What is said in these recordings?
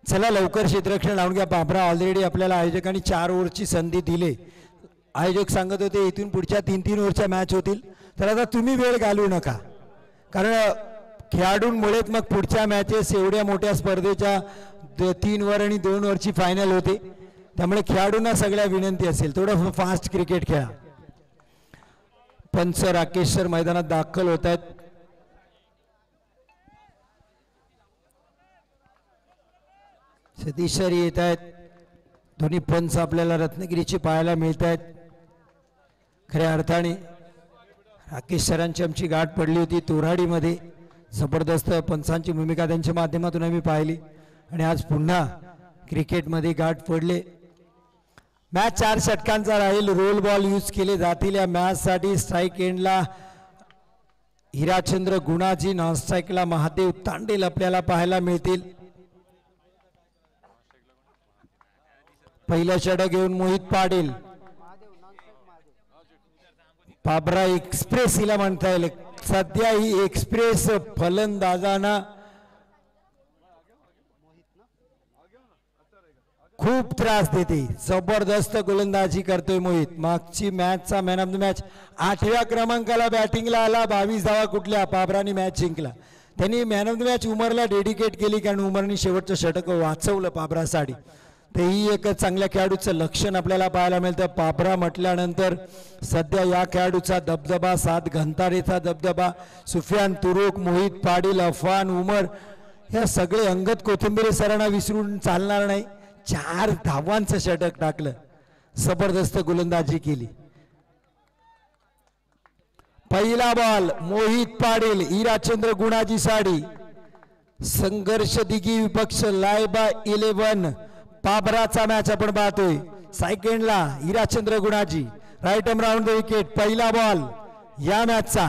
चला लवकर क्षेत्ररक्षण लावून घ्या. बाबरा ऑलरेडी आपल्याला आयोजकांनी 4 ओव्हरची संधी दिली. आयोजक सांगत होते इथून पुढच्या 3-3 ओव्हरच्या मॅच होतील. तर आता तुम्ही वेळ घालवू नका, कारण खेळाडूंमुळेच मग पुढच्या मॅचेस एवढ्या मोठ्या स्पर्धेच्या 3 ओव्हर आणि 2 ओव्हरची फायनल होते. त्यामुळे खेळाडूंना सगळ्या विनंती असेल थोडं फास्ट क्रिकेट खेळा. पंच राकेश सर मैदानात दाखल होत आहेत. सतीश सर येत आहेत. दोन्ही पंच आपल्याला रत्नागिरीचे पाहायला मिळत आहेत. खऱ्या अर्थाने राकेश सरांची आमची गाठ पडली होती तोराडीमध्ये. जबरदस्त पंचांची भूमिका त्यांच्या माध्यमातून आम्ही पाहिली आणि आज पुन्हा क्रिकेटमध्ये गाठ पडले. मॅच 4 षटकांचा राहील. रोल बॉल यूज केले जातील या मॅचसाठी. स्ट्राईक एंडला हिराचंद्र गुणाजी, नॉन स्ट्राईकला महादेव तांडेल आपल्याला पाहायला मिळतील. पहिलं षटक घेऊन मोहित पाटील. बाबरा एक्सप्रेस हिला म्हणता येईल. सध्या ही एक्सप्रेस फलंदाजांना खूप त्रास देते. जबरदस्त गोलंदाजी करतोय मोहित. मागची मॅचचा मॅन ऑफ द मॅच 8व्या क्रमांकाला बॅटिंगला आला. 22 धावा कुठल्या बाबराने मॅच जिंकला. त्यांनी मॅन ऑफ द मॅच उमरला डेडिकेट केली, कारण उमरने शेवटचं षटक वाचवलं बाबरासाठी. तेही एक चांगल्या खेळाडूचं लक्षण आपल्याला पाहायला मिळतं. बाबरा म्हटल्यानंतर सध्या या खेळाडूचा दबदबा, 7 घंटारेचा दबदबा. सुफियान तुरुक, मोहित पाटील, अफान उमर, ह्या सगळे अंगद कोथिंबीर सरांना विसरून चालणार नाही. 4 धावांचं षटक टाकलं. जबरदस्त गोलंदाजी केली. पहिला बॉल मोहित पाटील, हिराचंद्र गुणाजी साडी. संघर्ष दिघी विपक्ष लायबा 11 बाबराचा मॅच आपण पाहतोय. सेकंडला Hirachandra Gunaji, right arm round the wicket. पहिला बॉल या मॅचचा.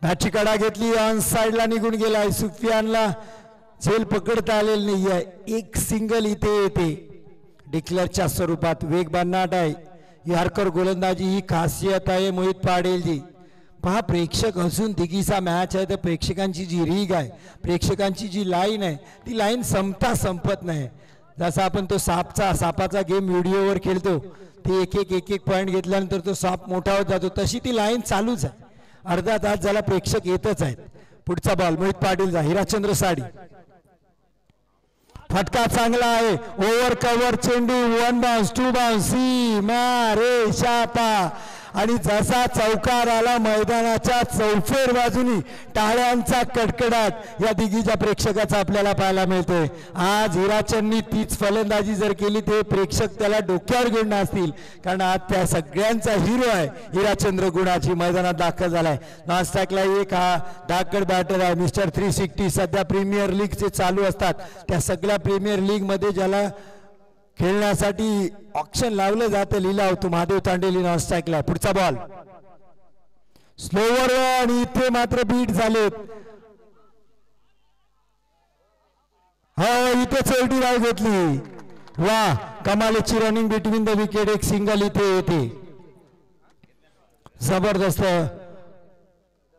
मॅचची कडा घेतली, ऑन साइडला निघून गेलाय. सुफियानला झेल पकडता आलेली नाहीये. एक सिंगल इथे येते. डिक्लेअरच्या स्वरूपात वेग भन्नाट आहे. यारकर गोलंदाजी ही खासियत आहे मोहित पाटीलजी. पहा, प्रेक्षक असून दिघीचा मॅच आहे तर प्रेक्षकांची जी रीग आहे, प्रेक्षकांची जी लाईन आहे, ती लाईन संपत नाही. जसा आपण तो सापाचा गेम व्हिडिओवर खेळतो, ते एक पॉईंट घेतल्यानंतर तो साप मोठा होत जातो, तशी ती लाईन चालूच आहे. अर्धा तास झाला प्रेक्षक येतच आहेत. पुढचा बॉल मोहित पाटीलचा, हिराचंद्र साडी. फटका चांगला आहे. ओव्हर कव्हर चेंडू, 1 बाउन्स 2 बाउन्स, सी मारे शापा. आणि जसा चौकार आला मैदानाच्या चौफेर बाजूनी टाळ्यांचा कडकडाट या दिघीच्या प्रेक्षकाचा आपल्याला पाहायला मिळतोय. आज हिराचंदनी तीच फलंदाजी जर केली ते प्रेक्षक त्याला डोक्यावर घेऊन असतील, कारण आज त्या सगळ्यांचा हिरो आहे हिराचंद्र गुणाजी. मैदानात दाखल झालाय. नॉन स्ट्राईकला एक हा धाकड बॅटर आहे मिस्टर 360. सध्या प्रीमियर लीगचे चालू असतात, त्या सगळ्या प्रीमियर लीग मध्ये ज्याला खेळण्यासाठी ऑप्शन लावलं जातं, लिलाव तो महादेव तांडेली नॉन स्ट्राईकला. पुढचा बॉल स्लोवर आणि इथे मात्र बीट झालेत. हो, इथे चौटी राय घेतली. वा, कमालीची रनिंग बिटवीन द विकेट. एक सिंगल इथे येते. जबरदस्त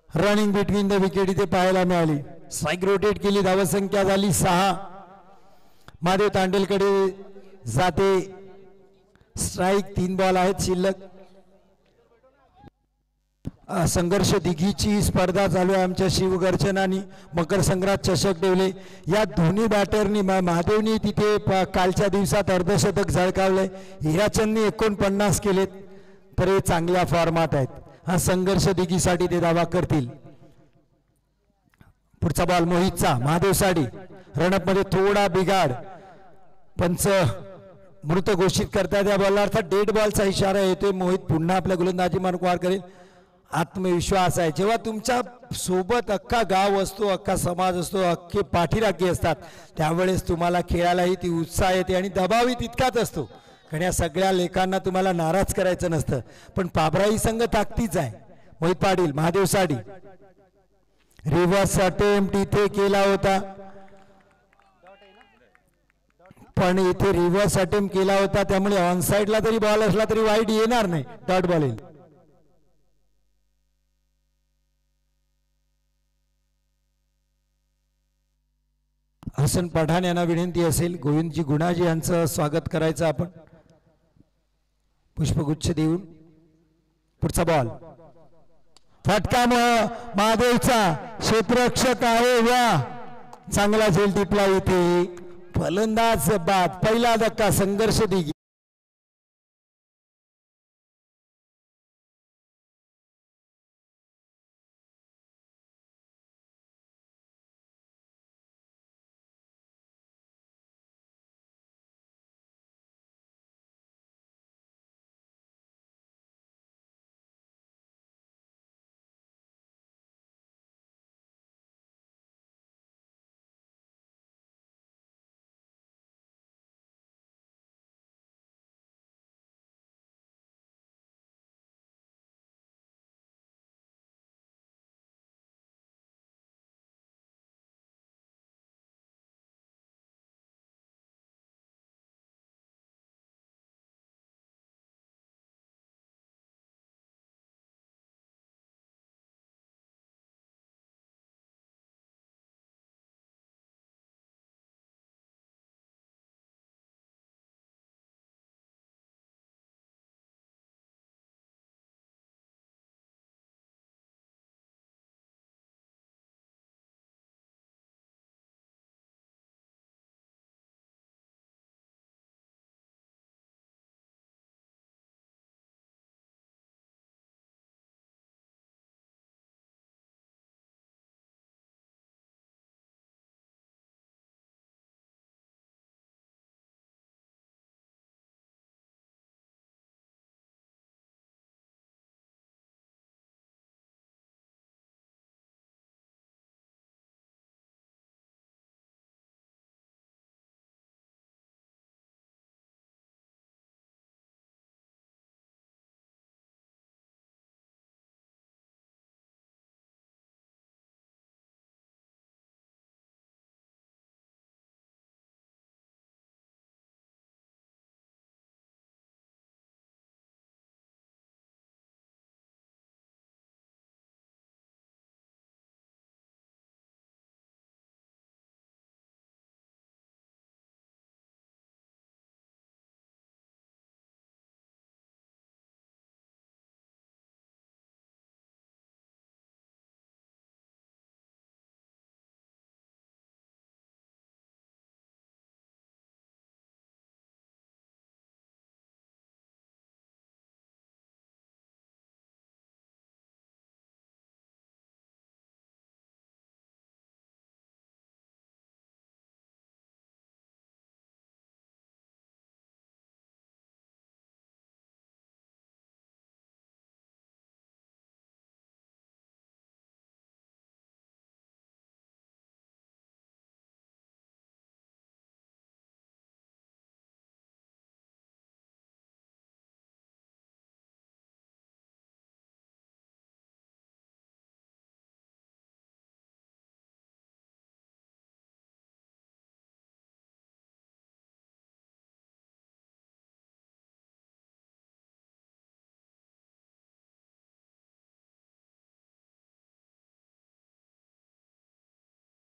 रनिंग बिटवीन द विकेट इथे पाहायला मिळाली. स्ट्राईक रोटेट केली. धावसंख्या झाली 6. महादेव तांडेलकडे जाते स्ट्राईक. 3 बॉल आहेत शिल्लक. संघर्ष दिघीची स्पर्धा चालू आहे. आमच्या शिवगर्जनानी मकर संक्रांत चषक ठेवले. या दोन्ही बॅटरनी महादेवनी तिथे कालच्या दिवसात अर्धशतक झळकावले. हिराचंदनी 49 केलेत. तर हे चांगल्या फॉर्मात आहेत. हा संघर्ष दिघीसाठी ते दावा करतील. पुढचा बॉल मोहितचा, महादेव साडी. रनअप मध्ये थोडा बिघाड. पंच मृत घोषित करतात या बॉलला, अर्थात डेड बॉलचा इशारा येतोय. मोहित पुन्हा आपल्या गोलंदाजी मार्ग वार करेल. आत्मविश्वास आहे. जेव्हा तुमच्या सोबत अख्खा गाव असतो, अख्खा समाज असतो, अख्खे पाठीराखी असतात, त्यावेळेस तुम्हाला खेळायलाही ती उत्साह येते आणि दबावही तितकाच असतो. कारण या सगळ्या लेखांना तुम्हाला नाराज करायचं नसतं. पण बाबराई संघ ताकदीच आहे. मोहित पाटील, महादेव साडी. रिव्हर्स अटेम्प्ट इथे केला होता, पण इथे रिव्हर्स अटेम्प्ट केला होता, त्यामुळे ऑन साइडला तरी बॉल असला तरी वाईट येणार नाही. डॉट बॉल येईल. हसन पठाण यांना विनंती असेल गोविंदजी गुणाजी यांचं स्वागत करायचं आपण पुष्पगुच्छ देऊन. पुढचा बॉल फटका महादेवचा क्षेत्ररक्षक आहे. वा चांगला झेल टिपला इथे. फलंदाज बाद. पहिला धक्का संघर्ष दिगी.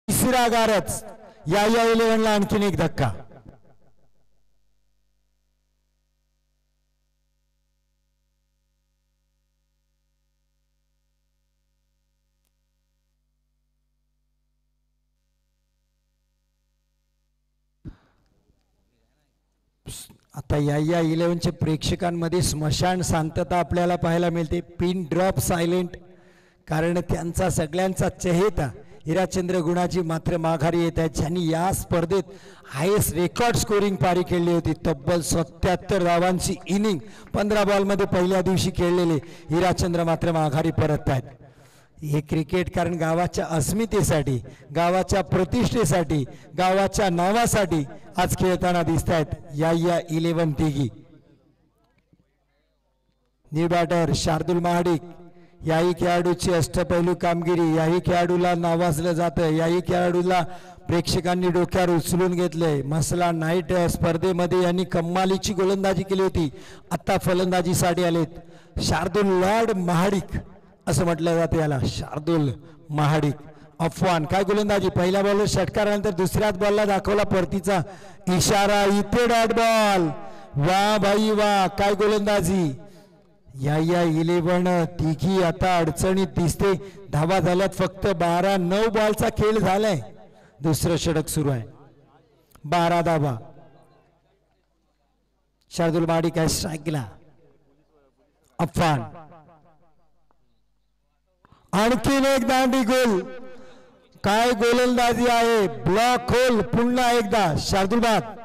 तिसरा गारच या 11 ला आणखीन एक धक्का. आता या 11च्या प्रेक्षकांमध्ये स्मशान शांतता आपल्याला पाहायला मिळते. Pin drop silent. कारण त्यांचा सगळ्यांचा चहेता हिराचंद्र गुणाजी मात्र माघारी येत आहेत, ज्यांनी या स्पर्धेत हायेस्ट रेकॉर्ड स्कोरिंग पारी खेळली होती. तब्बल 77 धावांची इनिंग 15 बॉलमध्ये पहिल्या दिवशी खेळलेले हिराचंद्र मात्र माघारी परत आहेत. हे क्रिकेट कारण गावाच्या अस्मितेसाठी, गावाच्या प्रतिष्ठेसाठी, गावाच्या नावासाठी आज खेळताना दिसत आहेत या 11 तिघी. New batter Shardul Mahadik. याही खेळाडूची अष्टपैलू कामगिरी. याही खेळाडूला नावाजलं जातं. याही खेळाडूला प्रेक्षकांनी डोक्यावर उचलून घेतलंय. मसला नाईट स्पर्धेमध्ये यांनी कमालीची गोलंदाजी केली होती. आता फलंदाजीसाठी आलेत शार्दुल लॉर्ड महाडिक असं म्हटलं जातं याला. शार्दुल महाडिक अफवान काय गोलंदाजी, पहिल्या बॉलवर षटकारानंतर दुसऱ्याच बॉलला दाखवला परतीचा इशारा, इथे डॉट बॉल. वा भाई वा, काय गोलंदाजी. या 11 तिघी आता अडचणीत दिसते. धावा झाल्यात फक्त 12. 9 बॉलचा खेळ झालाय, दुसरं षटक सुरू आहे. 12 धावा. शार्दुल माडी काय स्ट्राईकला. अफवान आणखीन एक दांडी गोल. काय गोलंदाजी आहे, ब्लॉक होल पुन्हा एकदा शार्दुल बाद.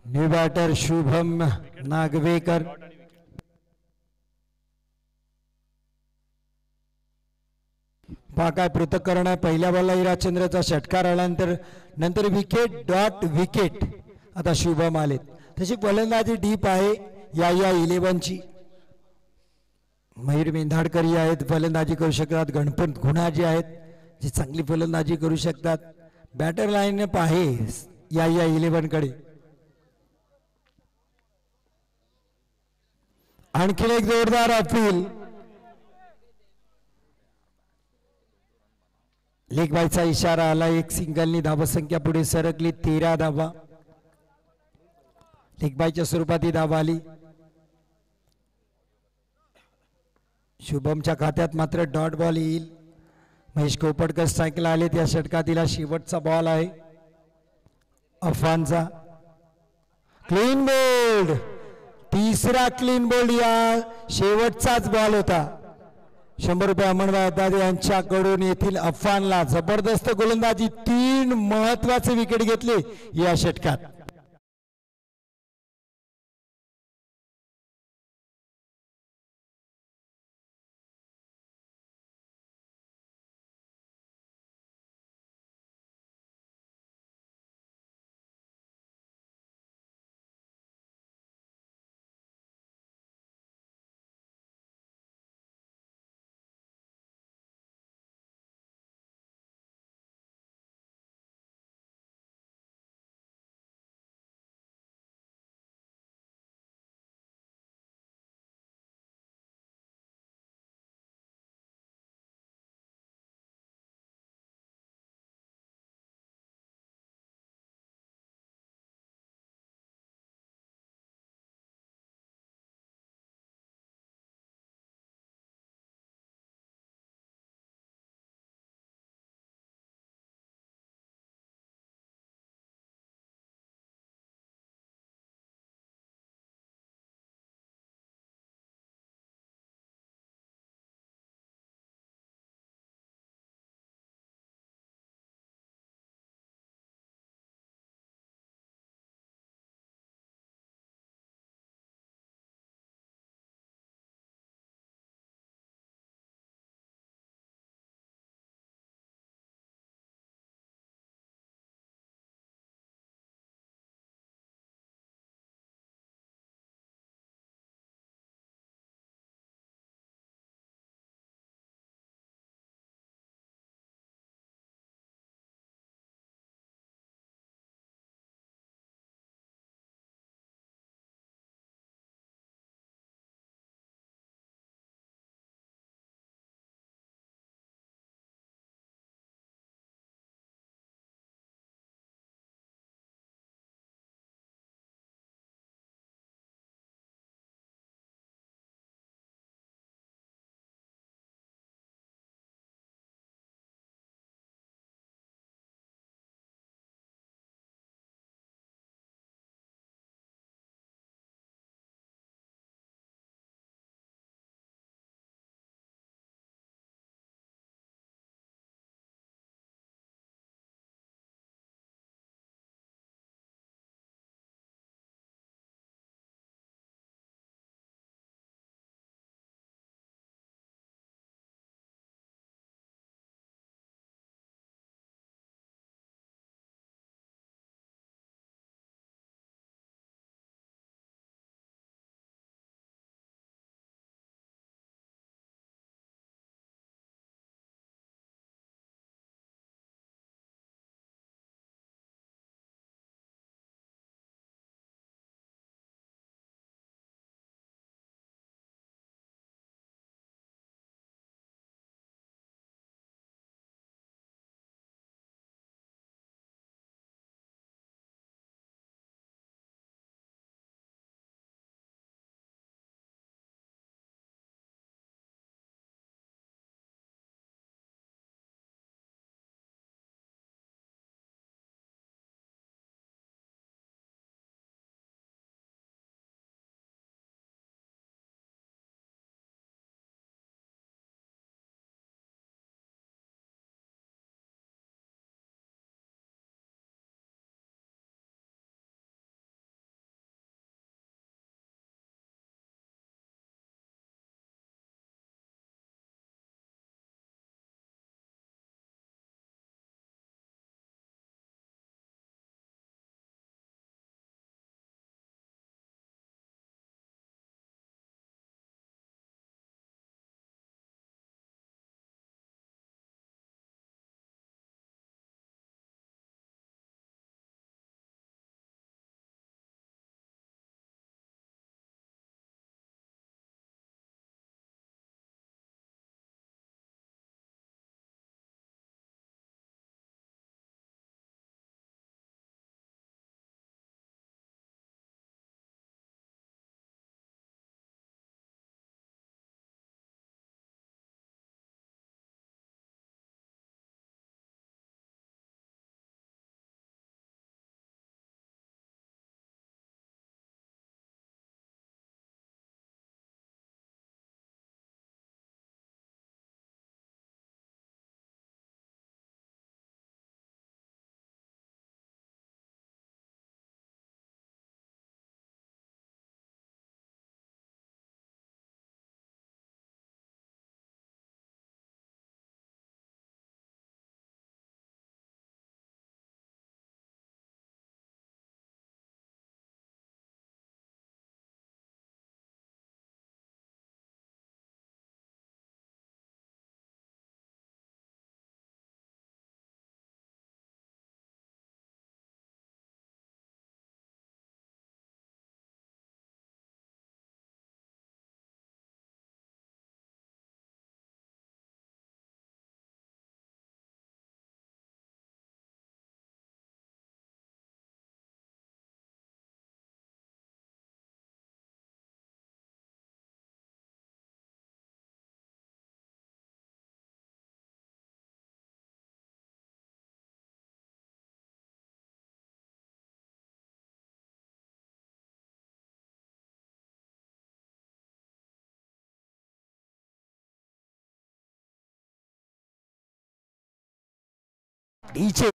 New batter Shubham Nagvekar. काय पृथक्करण आहे. पहिल्या बॉलला हिराचंद्रचा षटकार आल्यानंतर विकेट डॉट विकेट. आता शुभम आलेत. तशी फलंदाजी डीप आहे या 11ची. मयूर मेंधाडकर आहेत, फलंदाजी करू शकतात. गणपत गुणाजी आहेत जे चांगली फलंदाजी करू शकतात. बॅटर लाईनअप आहे या 11 कडे. आणखीन एक जोरदार अपील. लेग बायचा इशारा आला. एक सिंगलनी धावसंख्या पुढे सरकली. 13 धावा. लेग बायच्या स्वरूपात ही धावा आली. शुभमच्या खात्यात मात्र डॉट बॉल येईल. महेश कोपटकर स्ट्राईकला आले. त्या षटकातील शेवटचा बॉल आहे अफवानचा. Clean bowled. तिसरा क्लीन बोल्ड. या शेवटचाच बॉल होता. 100 रुपये अमनभाई दादे यांच्याकडून येथील अफवानला जबरदस्त गोलंदाजी. 3 महत्वाचे विकेट घेतले या षटकात. डीचे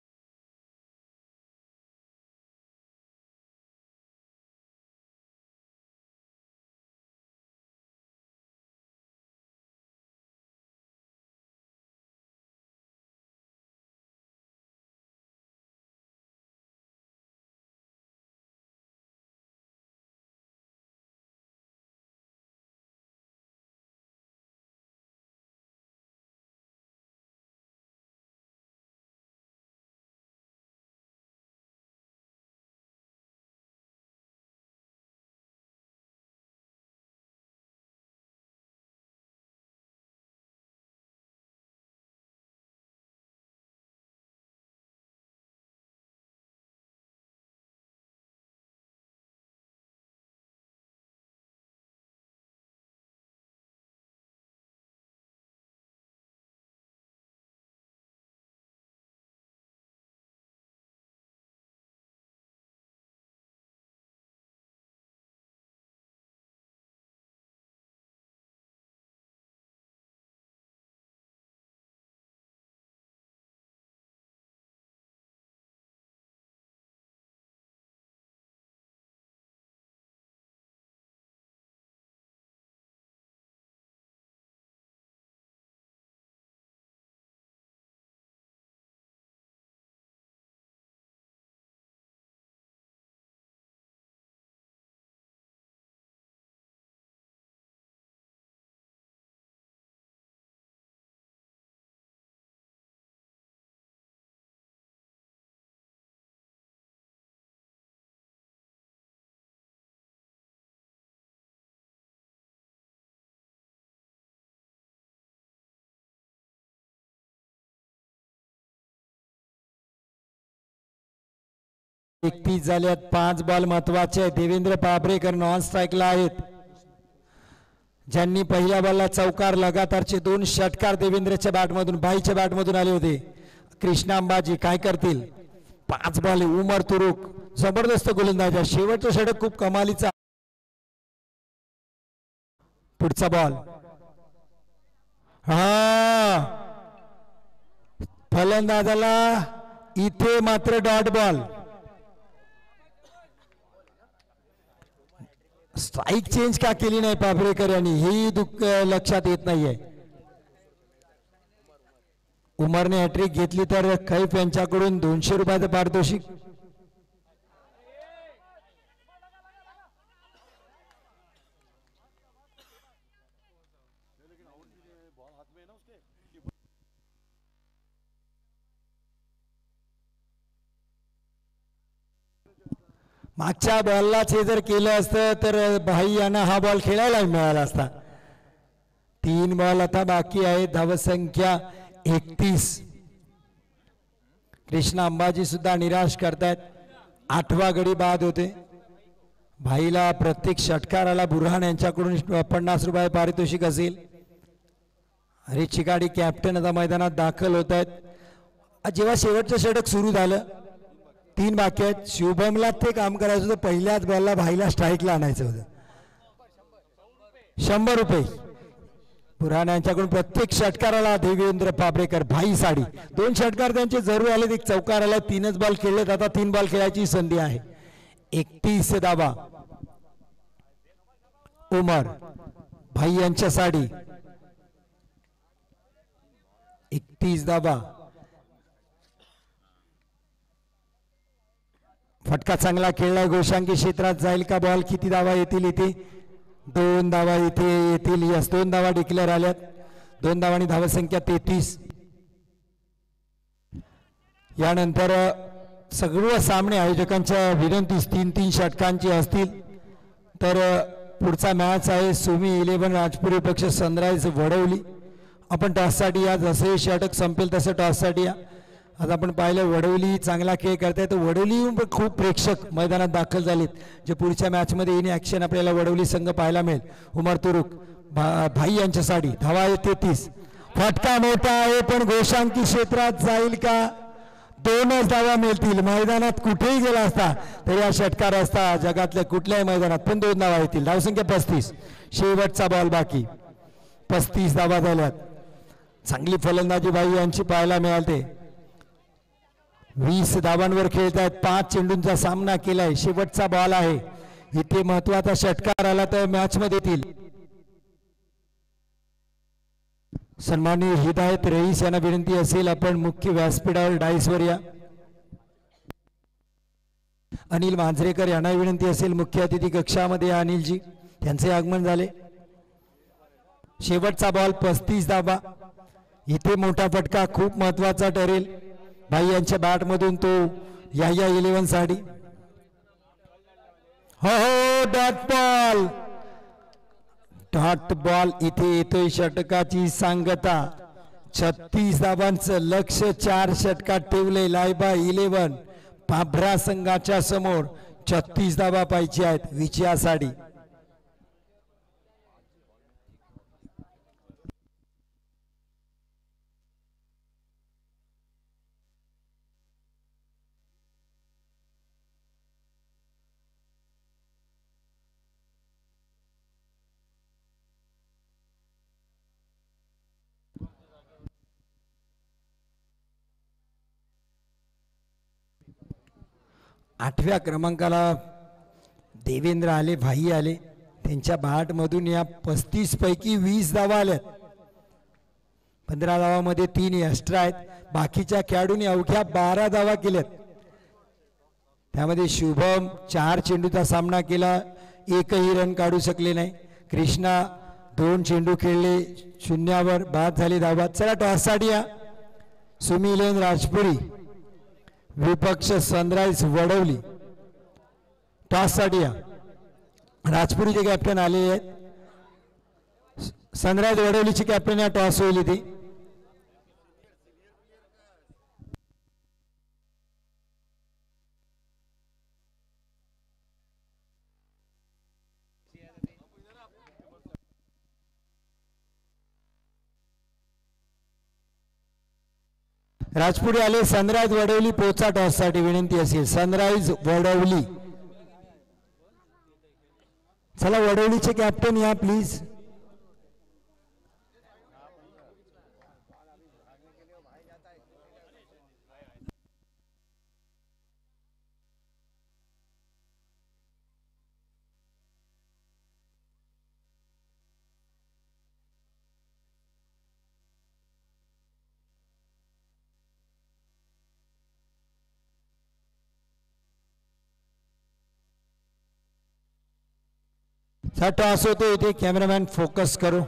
एकतीस झाल्यात. 5 बॉल महत्वाचे. देवेंद्र पाब्रेकर नॉन स्ट्राईकला आहेत. ज्यांनी पहिल्या बॉलला चौकार लगातारचे 2 षटकार देवेंद्रच्या बॅटमधून भाईच्या बॅटमधून आले होते. कृष्णा अंबाजी काय करतील. 5 बॉल. उमर तुरुक जबरदस्त गोलंदाज. शेवटचा षटक खूप कमालीचा. पुढचा बॉल. हा फलंदाजाला इथे मात्र डॉट बॉल. स्ट्राइक चेंज का केली नाही पाब्रेकर यांनी ही दुःख लक्षात येत नाहीये. उमरने हॅट्रिक घेतली तर कैफ यांच्याकडून 200 रुपयाचं पारितोषिक. मागच्या बॉललाच हे जर केलं असतं तर भाई यांना हा बॉल खेळायला मिळाला असता. 3 बॉल आता बाकी आहे. धावसंख्या 31. कृष्णा अंबाजी सुद्धा निराश करतायत. 8वा गडी बाद होते. भाईला प्रत्येक षटकाराला बुरहान यांच्याकडून 50 रुपये पारितोषिक असेल. हरीश चिकाडी कॅप्टन आता मैदानात दाखल होत आहेत. जेव्हा शेवटचं षटक सुरू झालं 3 बाकी आहेत. शुभमला ते काम करायचं होतं. पहिल्याच बॉलला भाईला स्ट्राईकला आणायचं होतं. 100 रुपये बुरहान यांच्याकडून प्रत्येक षटकाराला. देवेंद्र पाब्रेकर भाई साडी 2 षटकार त्यांचे जरूर आले. एक चौकार आला. 3च बॉल खेळलेत. आता 3 बॉल खेळायची संधी आहे. 31 धावा. उमर भाई यांच्या साडी 31 धावा. फटका चांगला खेळलाय. गोशांकी क्षेत्रात जाईल का बॉल. किती धावा येतील इथे. 2 धावा इथे येतील. यस 2 धावा डिक्लेअर आल्यात. 2 धावांनी धावसंख्या 33. यानंतर सर्व सामने आयोजकांच्या विनंतीस 3-3 षटकांची असतील. तर पुढचा मॅच आहे सुमी 11 राजपुरी पक्ष सनराइज वडवली. आपण टॉससाठी या. जसे षटक संपेल तसं टॉससाठी या. आज आपण पाहिलं वडवली चांगला खेळ करताय. तर वडवलीहून पण खूप प्रेक्षक मैदानात दाखल झालेत. जे पुढच्या मॅचमध्ये इन ॲक्शन आपल्याला वडवली संघ पाहायला मिळेल. उमर तुरुक भाई यांच्या साडी. धावा आहे 33. फटका मोठा आहे पण गोशांकी क्षेत्रात जाईल का. 2च धावा मिळतील. मैदानात कुठेही गेला असता तरी हा षटकार असता जगातल्या कुठल्याही मैदानात पण 2 धावा येतील. धावसंख्या 35. शेवटचा बॉल बाकी. 35 धावा झाल्यात. चांगली फलंदाजी भाई यांची पाहायला मिळाली. 20 धावांवर खेळतायत. 5 चेंडूंचा सामना केलाय. शेवटचा बॉल आहे. इथे महत्वाचा षटकार आला तर मॅच मध्ये येतील. सन्माननीय हिदायत रईस यांना विनंती असेल आपण मुख्य व्यासपीठावर डाईसवर या. अनिल मांजरेकर यांना विनंती असेल मुख्य अतिथी कक्षामध्ये. अनिलजी त्यांचे आगमन झाले. शेवटचा बॉल 35 धावा. इथे मोठा फटका खूप महत्वाचा ठरेल. भाई यांच्या बॅट मधून तो या 11 साठी. हो डॉट बॉल इथे येतोय. षटकाची सांगता. 36 धावांचं लक्ष 4 षटकात ठेवले. लायबा 11 पाभरा संघाच्या समोर 36 धावा पाहिजे आहेत विजयासाठी. आठव्या क्रमांकाला देवेंद्र आले. भाई आले. त्यांच्या बॅट मधून या 35 पैकी 20 धावा आल्यात. 15 धावामध्ये 3 एक्स्ट्रा आहेत. बाकीच्या खेळाडूंनी अवघ्या 12 धावा केल्यात. त्यामध्ये शुभम 4 चेंडूचा सामना केला. एकही रन काढू शकले नाही. कृष्णा 2 चेंडू खेळले. 0वर बाद झाली धावा. चला टॉससाठी या. सुमिलन राजपुरी विपक्ष सनराइज वडवली. टॉस साठी या. राजपुरीचे कॅप्टन आलेले आहेत. सनराइज वडवलीचे कॅप्टन या टॉस होईल इथे. राजपुरी आले. सनराइज वडवली पोचा टॉस साठी विनंती असेल. सनराइज वडवली. चला वडवलीचे कॅप्टन या प्लीज. टॉस होतो इथे. कॅमेरामॅन फोकस करो.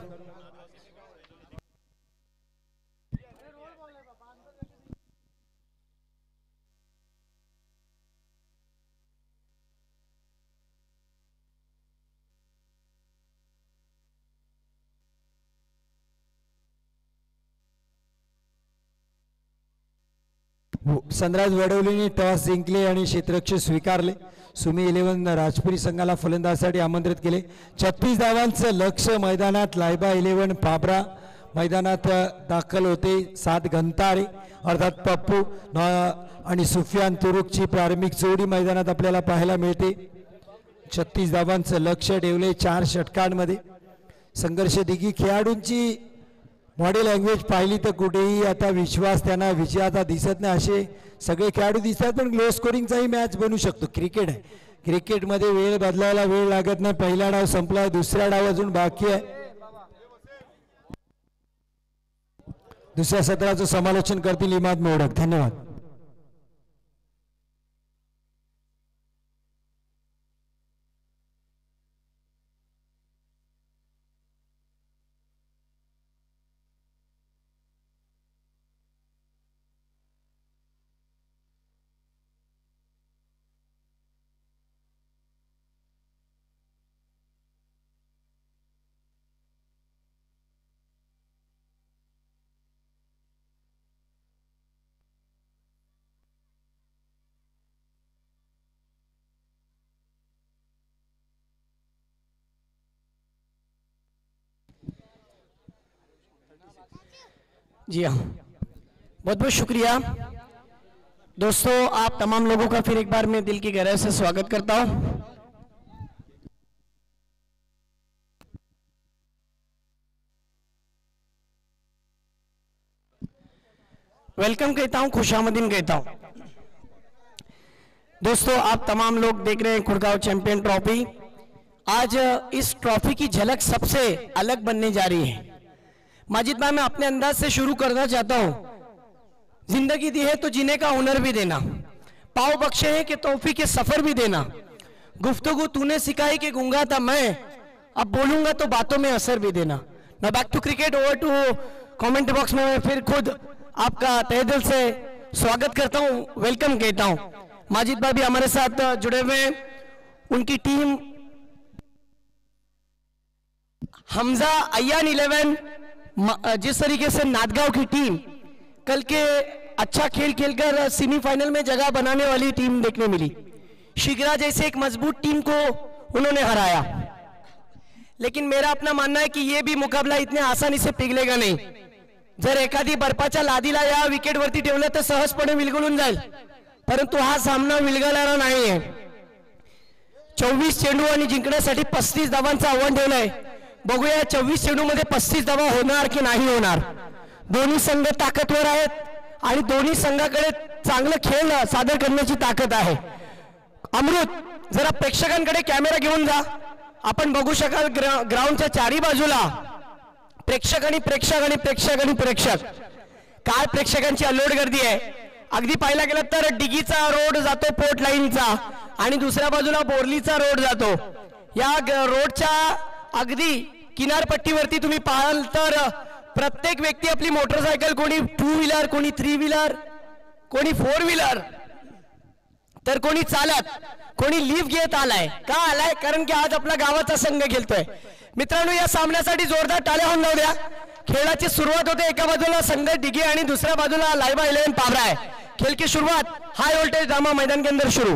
सनराइज वडवलीने टॉस जिंकले आणि क्षेत्ररक्षक स्वीकारले. सुमी 11 राजपुरी संघाला फलंदाजीसाठी आमंत्रित केले. 36 धावांचं लक्ष मैदानात. लायबा 11 पाबरा मैदानात दाखल होते. 7 घंटारे अर्थात पप्पू आणि सुफियान तुरुकची प्रारंभिक जोडी मैदानात आपल्याला पाहायला मिळते. 36 धावांचं लक्ष ठेवले 4 षटकांमध्ये. संघर्ष दिघी खेळाडूंची बॉडी लँग्वेज पाहिली तर कुठेही आता विश्वास त्यांना विजयाचा दिसत नाही. असे सगळे खेळाडू दिसतात. पण लो स्कोरिंगचाही मॅच बनू शकतो. क्रिकेट आहे. क्रिकेटमध्ये वेळ बदलायला वेळ लागत नाही. पहिला डाव संपला. दुसरा डाव अजून बाकी आहे. दुसऱ्या सत्राचं समालोचन करतील इमाद मोडक. धन्यवाद. जी हाँ, बहुत बहुत शुक्रिया दोस्तों। आप तमाम लोगों का फिर एक बार मैं दिल की गहराई से स्वागत करता हूं। वेलकम कहता हूं, खुशामदीन कहता हूं। दोस्तों आप तमाम लोग देख रहे हैं गुड़गांव चैंपियन ट्रॉफी। आज इस ट्रॉफी की झलक सबसे अलग बनने जा रही है। माजिद भाई, मैं अपने अंदाज से शुरू करना चाहता हूं। जिंदगी दी है तो जीने का हुनर भी देना, पाव बख्शे हैं कि तौफी के सफर भी देना, गुफ्तगू तूने सिखाई कि गूंगा था मैं, अब बोलूंगा तो बातों में असर भी देना। मैं back to cricket, over to comment box में मैं फिर खुद आपका तहे दिल से स्वागत करता हूं, वेलकम कहता हूं। माजिद भाई भी हमारे साथ जुड़े हुए हैं, उनकी टीम हमजा अय्यान 11, जिस तरीके से नादगांव की टीम कल के अच्छा खेल खेलकर सेमीफाइनल में जगह बनाने वाली टीम देखने मिली। शिगरा जैसे एक मजबूत टीम को उन्होंने हराया, लेकिन मेरा अपना मानना है कि यह भी मुकाबला इतने आसानी से पिघलेगा नहीं। जर एखादी बर्फाच्या लादीला या विकेटवरती ठेवलं तर सहजपणे विलगळून जाईल, परंतु हा सामना विलगळणारा नाहीये। 24 चेंडू आणि जिंकण्यासाठी 35 धावांचं आव्हान ठेवलंय। बघूया 24 चेंडूमध्ये 35 धावा होणार की नाही होणार। दोन्ही संघ ताकदवर आहेत आणि दोन्ही संघाकडे चांगलं खेळ सादर करण्याची ताकद आहे। अमृत, जरा प्रेक्षकांकडे कॅमेरा घेऊन जा, आपण बघू शकाल ग्राउंडच्या चारी बाजूला प्रेक्षक आणि प्रेक्षक आणि प्रेक्षक आणि प्रेक्षक, काय प्रेक्षकांची अल्लोड गर्दी आहे। अगदी पाहायला गेलं तर डिगीचा रोड जातो पोर्ट लाईनचा आणि दुसऱ्या बाजूला बोरलीचा रोड जातो। या रोडच्या अगदी किनारपट्टीवरती तुम्ही पाहाल तर प्रत्येक व्यक्ती आपली मोटरसायकल, कोणी 2 व्हीलर, कोणी 3 व्हीलर, कोणी 4 व्हीलर, तर कोणी चालत, कोणी लिफ्ट घेत आलाय। का आलाय? कारण की आज आपला गावाचा संघ खेळतोय। मित्रांनो, या सामन्यासाठी जोरदार टाळ्या होऊन जाऊ द्या। खेळाची सुरुवात होते, एका बाजूला संघ डिगे आणि दुसऱ्या बाजूला लाइबा 11 पावरा है। खेल की शुरुआत हाई वोल्टेज ड्रामा मैदान के अंदर शुरू।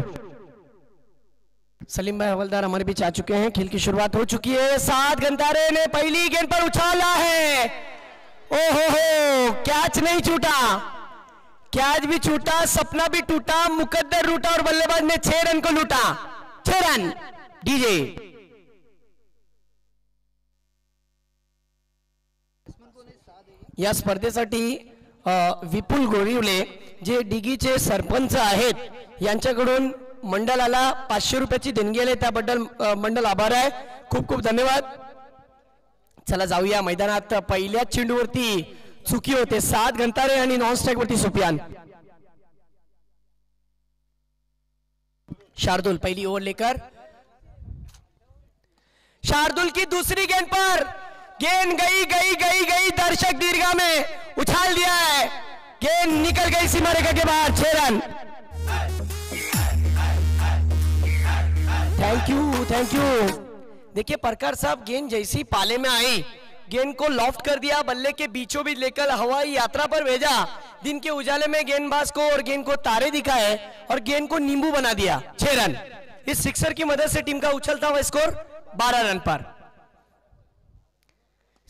सलीम भाई हवलदार हमारे बीच आ चुके हैं। खेल की शुरुआत हो चुकी है। 7 गंतारे ने पहली गेंद पर उछाला है। ओहो हो, कैच नहीं छूटा, कैच भी छूटा, सपना भी टूटा, मुकद्दर रूटा और बल्लेबाज ने 6 रन को लूटा। 6 रन डीजे। या स्पर्धेसाठी विपुल गोरिवले जे डिगीचे सरपंच आहेत, यांच्याकडून मंडळाला 500 रुपयाची देणगी आली, त्याबद्दल मंडळ आभार आहे। खूप खूप धन्यवाद। चला जाऊया मैदानात। पहिल्या चेंडूवरती चुकी होते, 7 गंतारे आणि नॉन स्ट्राइक वरती सुफियान। शार्दुल पहली ओवर लेकर, शार्दुल की दूसरी गेंद पर गेंद गई गई गई गई, दर्शक दीर्घा में उछाल दिया है, गेंद निकल गई सीमा रेखा के बाहर। 6 run. Thank you, thank you. देखिए परकार साहब, गेंद जैसी पाले में आई, गेंद को लॉफ्ट कर दिया, बल्ले के बीचों बीच लेकर हवाई यात्रा पर भेजा। दिन के उजाले में गेंदबाज को और गेंद को तारे दिखाए और गेंद को नींबू बना दिया। 6 रन। इस सिक्सर की मदद से टीम का उछलता हुआ स्कोर 12 रन पर।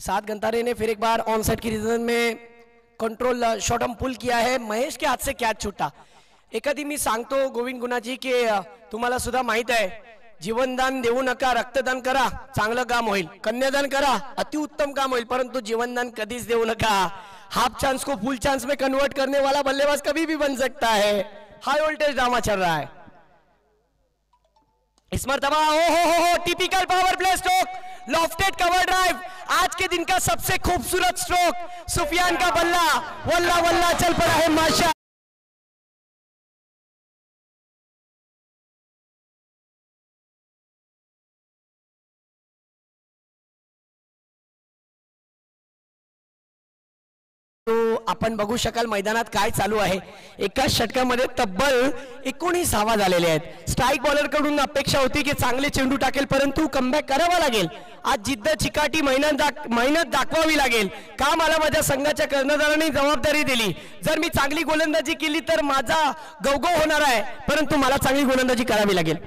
7 गंतारे ने फिर एक बार ऑन साइड की रीजन में कंट्रोल शॉट हम पुल किया है। महेश के हाथ से कैच छूटा। एखादी मी सांगतो गोविंद गुणाजी की तुम्हाला सुद्धा माहित आहे, जीवनदान देऊ नका, रक्तदान करा, चांगलं काम होईल, कन्यादान करा, अतिउत्तम काम होईल, परंतु जीवनदान कधीच देऊ नका। हाफ चांस को फुल चांस में कन्वर्ट करने वाला बल्लेबाज कभी भी बन सकता है। हाई वोल्टेज ड्रामा चल रहा है इस मरतबा। हो typical power play stroke, lofted cover drive, आज के दिन का सबसे खूबसूरत स्ट्रोक। सुफियान का बल्ला वल्ला वल्ला चल पड़ा है माशा। तो आपण बघू शकाल मैदानात काय चालू आहे। एकाच षटकामध्ये तब्बल 19 धावा झालेल्या आहेत। स्ट्राइक बॉलर कडून अपेक्षा होती की चांगले चेंडू टाकेल, परंतु कमबॅक करावा लागेल। आज जिद्द चिकाटी मेहनत दाखवावी लागेल। का मला माझ्या संघाच्या कर्णधारांनी जबाबदारी दिली, जर मी चांगली गोलंदाजी केली तर माझा गवगव होणार आहे, परंतु मला चांगली गोलंदाजी करावी लागेल।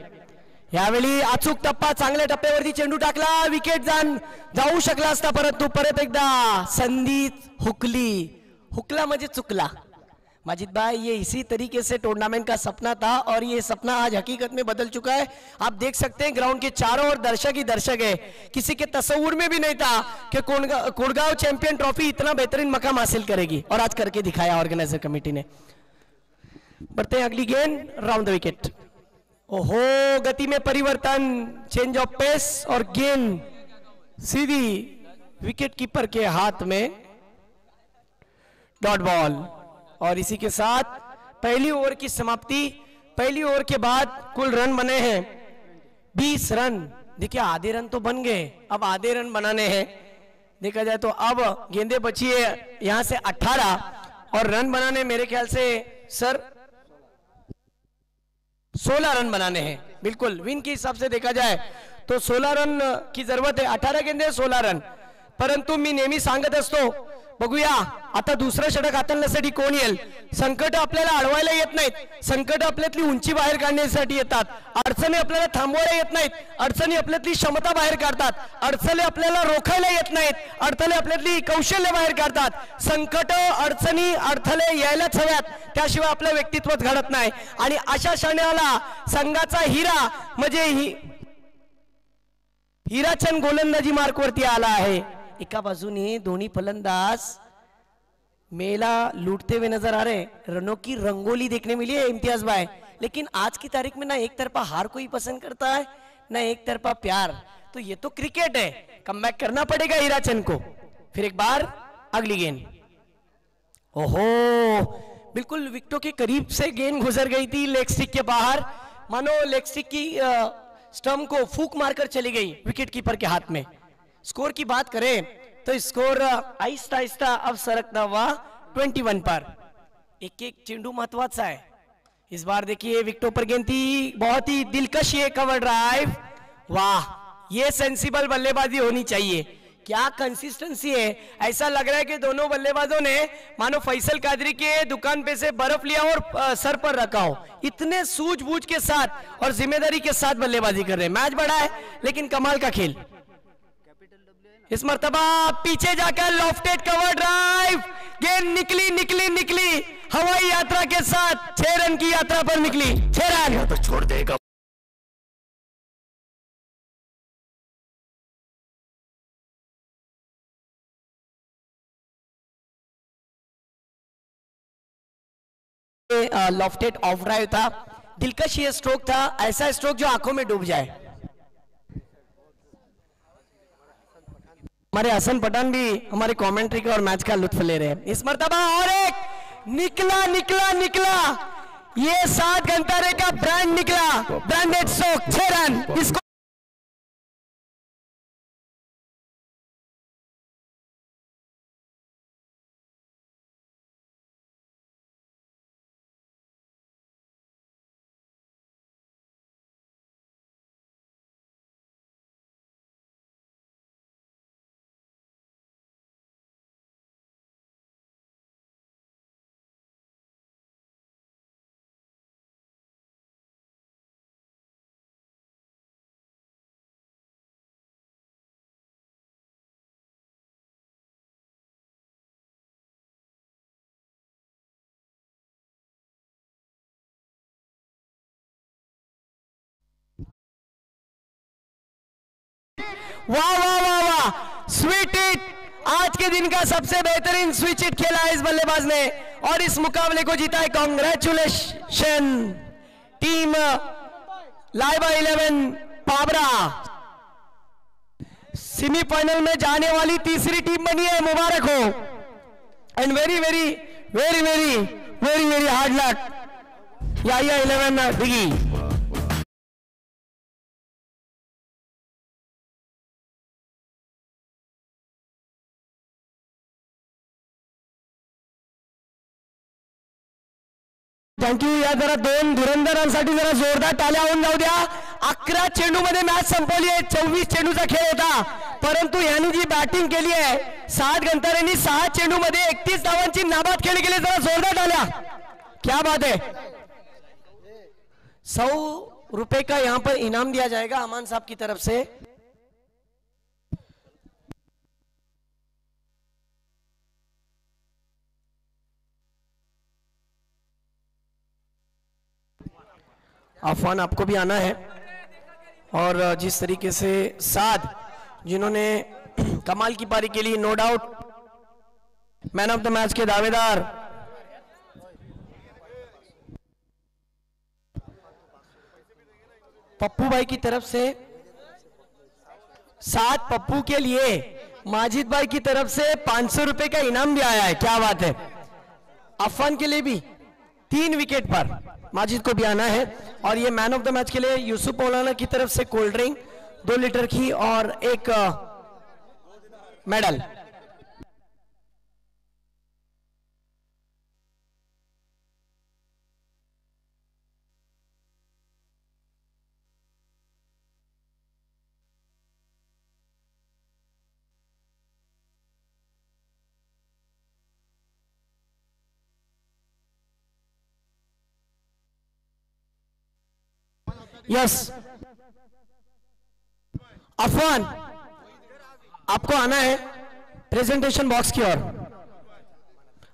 यावेळी अचूक टप्पा, चांगल्या टप्प्यावरती चेंडू टाकला, विकेट जाऊ शकला असता, परंतु परत एकदा संधी हुकला म्हणजे चुकला। माजिद भाई, ये इसी तरीके से टूर्नामेंट का सपना था और ये सपना आज हकीकत में बदल चुका है। आप देख सकते हैं ग्राउंड के चारों ओर दर्शक ही दर्शक है। किसी के तस्वुर में भी नहीं था कि गुड़गांव चैंपियन ट्रॉफी इतना बेहतरीन मकाम हासिल करेगी, और आज करके दिखाया ऑर्गेनाइजर कमेटी ने। बढ़ते हैं अगली गेंद, राउंड द विकेट। ओहो, गति में परिवर्तन, चेंज ऑफ पेस और गेंद सीधी विकेट कीपर के हाथ में, डॉट बॉल। और इसी के साथ पहली ओवर की समाप्ति। पहली ओवर के बाद कुल रन बने हैं 20 रन। देखिए आधे रन तो बन गए, अब आधे रन बनाने हैं। देखा जाए तो अब गेंदे बची है यहां से 18 और रन बनाने मेरे ख्याल से सर 16 रन बनाने हैं। बिल्कुल विन के हिसाब से देखा जाए तो 16 रन की जरूरत है। 18 गेंदे 16 रन। परंतु मी नेहमी सांगत असतो, बघूया आता दुसरं षटक हाताळण्यासाठी कोण येईल। संकट आपल्याला अडवायला येत नाहीत, संकट आपल्यातली उंची बाहेर काढण्यासाठी येतात, अडचणी आपल्याला थांबवायला येत नाहीत, अडचणी आपल्यातली क्षमता बाहेर काढतात, अडचणी आपल्याला रोखायला येत नाहीत, अडथळे आपल्यातली कौशल्य बाहेर काढतात। संकट अडचणी अडथळे यायलाच हव्यात, त्याशिवाय आपलं व्यक्तित्व घडत नाही। आणि अशा क्षणाला संघाचा हिरा म्हणजे हिराचंद गोलंदाजी मार्कवरती आला आहे। एका बाजूने दोन्ही फलंदाज मेला लूटते हुए नजर आ रहे। रनों की रंगोली देखने मिली है इम्तियाज भाई, लेकिन आज की तारीख में ना एक तरफा हार कोई पसंद करता है ना एक तरफा प्यार। तो ये तो क्रिकेट है, कमबैक करना पड़ेगा हिराचंद को। फिर एक बार अगली गेंद, ओहो बिल्कुल विकेटों के करीब से गेंद गुजर गई थी लेग स्टिक के बाहर, मानो लेग स्टिक की स्टंप को फूक मारकर चली गई विकेट कीपर के हाथ में। स्कोर की बात करें तो स्कोर आहिस्ता आहिस्ता अब सरकता हुआ 21 पर। एक एक चेंडू महत्वाचा है। इस बार देखिए विकेटों पर गेंद थी, बहुत ही दिलकश ये कवर ड्राइव। वाह, ये सेंसिबल बल्लेबाजी होनी चाहिए। क्या कंसिस्टेंसी है। ऐसा लग रहा है कि दोनों बल्लेबाजों ने मानो फैसल कादरी के दुकान पे से बर्फ लिया और सर पर रखा हो। इतने सूझबूझ के साथ और जिम्मेदारी के साथ बल्लेबाजी कर रहे हैं। मैच बड़ा है लेकिन कमाल का खेल। इस मर्तबा पीछे जाकर लॉफ्टेड कवर ड्राइव, गेंद निकली निकली निकली हवाई यात्रा के साथ 6 रन की यात्रा पर निकली। 6 रन तो छोड़ देगा। लॉफ्टेड ऑफ ड्राइव था, दिलकश ये स्ट्रोक था, ऐसा स्ट्रोक जो आंखों में डूब जाए। हमारे हसन पठान भी हमारे कमेंट्री का और मैच का लुत्फ ले रहे हैं। इस मर्तबा और एक निकला निकला निकला, ये 7 घंटारे का ब्रांड निकला, ब्रांडेड स्ट्रोक। 6 रन। इसको वाह वाह वाह वाह, स्वीट हिट। आज के दिन का सबसे बेहतरीन स्विच हिट खेला है इस बल्लेबाज ने और इस मुकाबले को जीता है। कांग्रेचुलेशन टीम लाइबा 11 पाबरा। सेमीफाइनल में जाने वाली तीसरी टीम बनी है, मुबारक हो। And very very very very very very hard luck या 11 डिगी। थँक्यू। या जरा 2 धुरंधरांसाठी जरा जोरदार टाळ्या होऊन जाऊ द्या। 11 चेंडू मध्ये मॅच संपवली आहे। 24 चेंडूचा खेळ होता, परंतु यांनी जी बॅटिंग केली आहे 7 घंटाऱ्यांनी 6 चेंडू मध्ये 31 धावांची नाबाद खेळी केली। जरा जोरदार टाळ्या, क्या बात है। 100 रुपए का यहाँ पर इनाम दिया जाएगा अमान साहब की तरफ से। अफवान आपको भी आना है। और जिस तरीके से साद जिन्होंने कमाल की पारी के लिए no doubt man of the match के दावेदार पप्पू भाई की तरफ से 7 पप्पू के लिए माजिद भाई की तरफ से 500 रुपए का इनाम भी आया है। क्या बात है। अफवान के लिए भी 3 विकेट पर माजिद को भी आना है। और ये मैन ऑफ द मैच के लिए यूसुफ मौलाना की तरफ से कोल्ड ड्रिंक 2 लीटर की और एक मेडल। यस अफवान, आपको आना है प्रेजेंटेशन बॉक्स की ओर।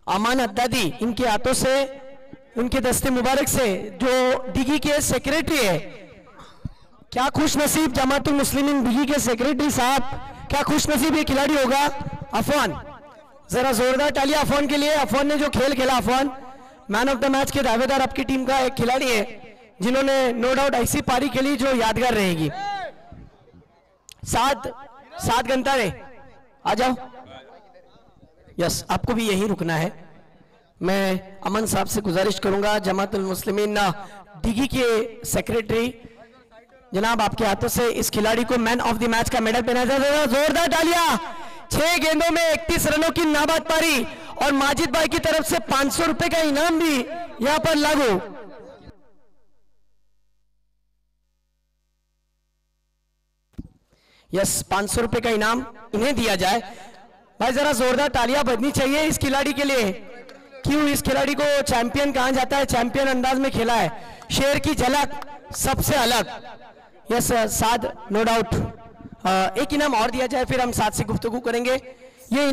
अमान अद्दादी, इनके हाथों से, उनके दस्ते मुबारक से, जो डिगी के सेक्रेटरी है, क्या खुश नसीब जमातुल मुस्लिमीन डिगी के सेक्रेटरी साहब, क्या खुश नसीब ये खिलाड़ी होगा। अफवान, जरा जोरदार तालियां अफवान के लिए। अफवान ने जो खेल खेला, Afwan man of the match के दावेदार आपकी टीम का एक खिलाड़ी है, जिन्होंने नो डाउट ऐसी पारी खेली जो यादगार रहेगी। 7 घंटा आ जाओ। यस, आपको भी यहीं रुकना है। मैं अमन साहब से गुजारिश करूंगा, जमातुल मुस्लिमीन डिगी के सेक्रेटरी जनाब, आपके हाथों से इस खिलाड़ी को मैन ऑफ द मैच का मेडल पहनाया जाएगा। जोरदार तालियां। 6 गेंदों में 31 रनों की नाबाद पारी और माजिद भाई की तरफ से 500 रुपए का इनाम भी यहां पर लागू। यस, 500 रुपए का इनाम इन्हें दिया जाए। भाई जरा जोरदार तालियां बजनी चाहिए इस खिलाड़ी के लिए। क्यों इस खिलाड़ी को चैंपियन कहा जाता है, चैंपियन अंदाज में खेला है, शेर की झलक सबसे अलग। यस साद, नो डाउट। एक इनाम और दिया जाए, फिर हम साथ से गुफ्तगू करेंगे। ये